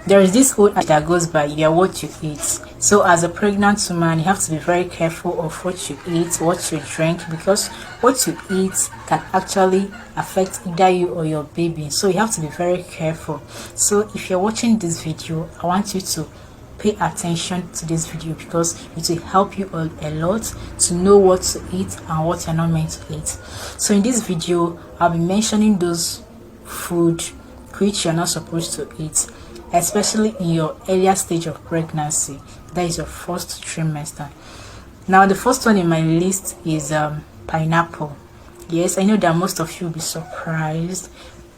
There is this old adage that goes by, you are what you eat. So as a pregnant woman, you have to be very careful of what you eat, what you drink, because what you eat can actually affect either you or your baby. So you have to be very careful. So if you're watching this video, I want you to pay attention to this video, because it will help you a lot to know what to eat and what you're not meant to eat. So in this video, I'll be mentioning those food which you're not supposed to eat, especially in your earlier stage of pregnancy, that is your first trimester. Now the first one in my list is pineapple. Yes, I know that most of you will be surprised.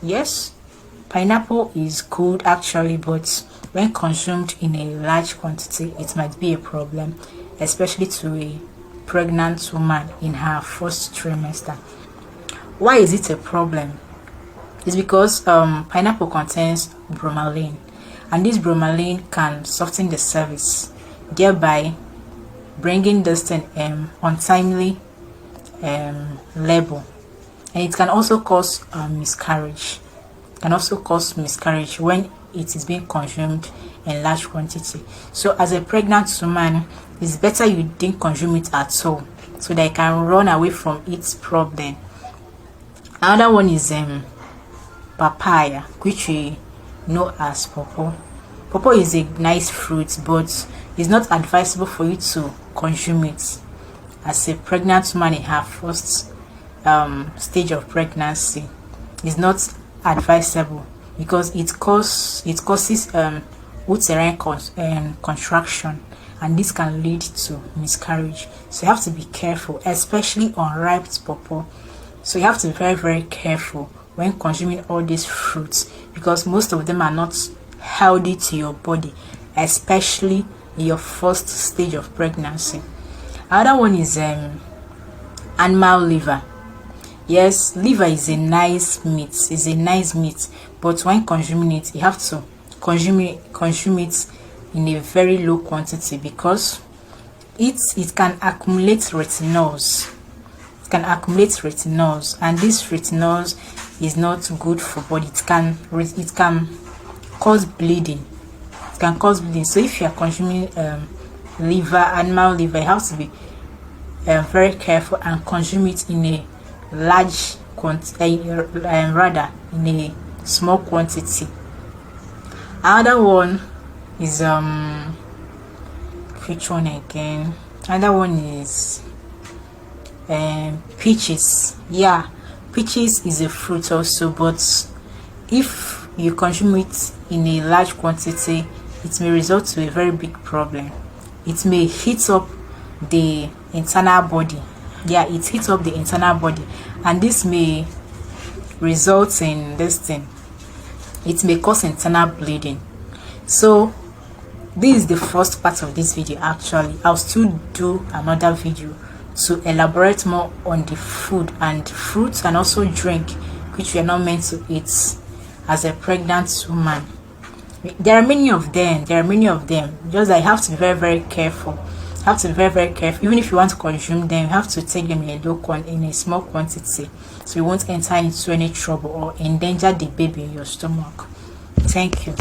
Yes, pineapple is good actually, but when consumed in a large quantity, it might be a problem, especially to a pregnant woman in her first trimester. Why is it a problem? It's because pineapple contains bromelain, and this bromelain can soften the cervix, thereby bringing this untimely labor, and it can also cause miscarriage. It can also cause miscarriage when it is being consumed in large quantity. So as a pregnant woman, it's better you didn't consume it at all, so that you can run away from its problem. Another one is papaya, which we know as pawpaw. Pawpaw is a nice fruit, but it's not advisable for you to consume it as a pregnant woman in her first stage of pregnancy. It's not advisable because it causes uterine contraction, and this can lead to miscarriage. So you have to be careful, especially on ripe pawpaw. So you have to be very, very careful when consuming all these fruits, because most of them are not healthy to your body, especially in your first stage of pregnancy. Another one is animal liver. Yes, liver is a nice meat. It's a nice meat, but when consuming it, you have to consume it in a very low quantity, because it can accumulate retinols. It can accumulate retinols, and this retinols is not good for body. It can cause bleeding. It can cause bleeding. So if you are consuming animal liver, you have to be very careful and consume it in a large quantity, rather in a small quantity. Another one is which one again? Another one is peaches. Yeah, peaches is a fruit also, but if you consume it in a large quantity, it may result to a very big problem. It may heat up the internal body. Yeah, it heats up the internal body, and this may result in this thing. It may cause internal bleeding. So this is the first part of this video. Actually, I'll still do another video to elaborate more on the food and fruits and also drink which we are not meant to eat as a pregnant woman. There are many of them. Just that you have to be very, very careful. You have to be very, very careful. Even if you want to consume them, you have to take them in a small quantity, so you won't enter into any trouble or endanger the baby in your stomach. Thank you.